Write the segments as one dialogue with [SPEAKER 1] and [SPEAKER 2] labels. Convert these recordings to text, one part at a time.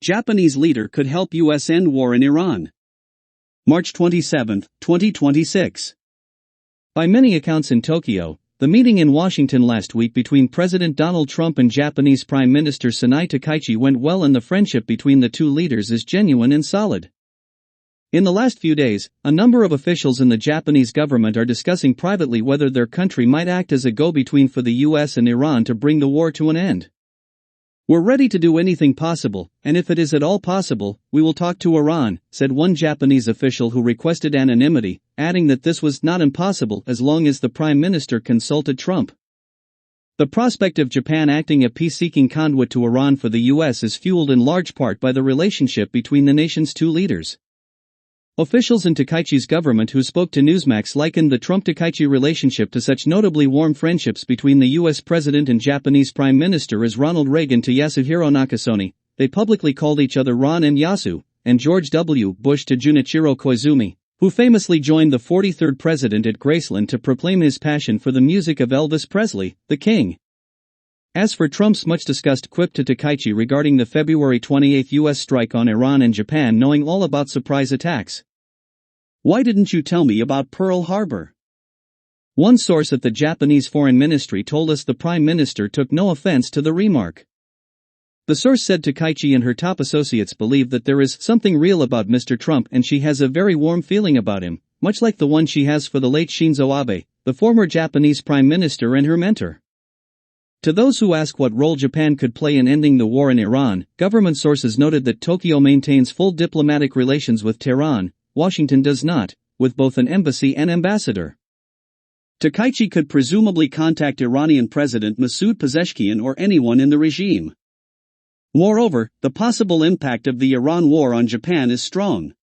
[SPEAKER 1] Japanese leader could help U.S. end war in Iran. March 27, 2026. By many accounts in Tokyo, the meeting in Washington last week between President Donald Trump and Japanese Prime Minister Sanai Takaichi went well, and the friendship between the two leaders is genuine and solid. In the last few days, a number of officials in the Japanese government are discussing privately whether their country might act as a go-between for the US and Iran to bring the war to an end. "We're ready to do anything possible, and if it is at all possible, we will talk to Iran," said one Japanese official who requested anonymity, adding that this was not impossible as long as the Prime Minister consulted Trump. The prospect of Japan acting a peace-seeking conduit to Iran for the US is fueled in large part by the relationship between the nation's two leaders. Officials in Takaichi's government who spoke to Newsmax likened the Trump-Takaichi relationship to such notably warm friendships between the U.S. President and Japanese Prime Minister as Ronald Reagan to Yasuhiro Nakasone. They publicly called each other Ron and Yasu, and George W. Bush to Junichiro Koizumi, who famously joined the 43rd president at Graceland to proclaim his passion for the music of Elvis Presley, the King. As for Trump's much-discussed quip to Takaichi regarding the February 28 U.S. strike on Iran and Japan, knowing all about surprise attacks, "Why didn't you tell me about Pearl Harbor?" One source at the Japanese Foreign Ministry told us the Prime Minister took no offense to the remark. The source said Takaichi and her top associates believe that there is something real about Mr. Trump, and she has a very warm feeling about him, much like the one she has for the late Shinzo Abe, the former Japanese Prime Minister and her mentor. To those who ask what role Japan could play in ending the war in Iran, government sources noted that Tokyo maintains full diplomatic relations with Tehran. Washington does not, with both an embassy and ambassador. Takaichi could presumably contact Iranian President Masoud Pezeshkian or anyone in the regime. Moreover, the possible impact of the Iran war on Japan is strong.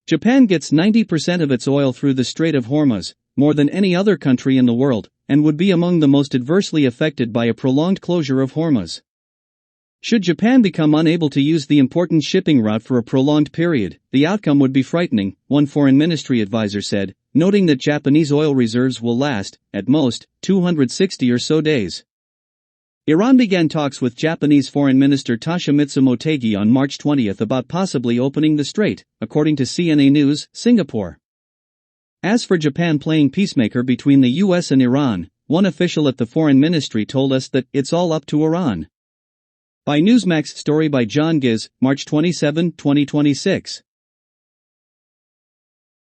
[SPEAKER 1] Japan gets 90% of its oil through the Strait of Hormuz, more than any other country in the world, and would be among the most adversely affected by a prolonged closure of Hormuz. Should Japan become unable to use the important shipping route for a prolonged period, the outcome would be frightening, one foreign ministry advisor said, noting that Japanese oil reserves will last, at most, 260 or so days. Iran began talks with Japanese Foreign Minister Toshimitsu Motegi on March 20 about possibly opening the strait, according to CNA News, Singapore. As for Japan playing peacemaker between the US and Iran, one official at the Foreign Ministry told us that it's all up to Iran. By Newsmax, story by John Giz, March 27, 2026.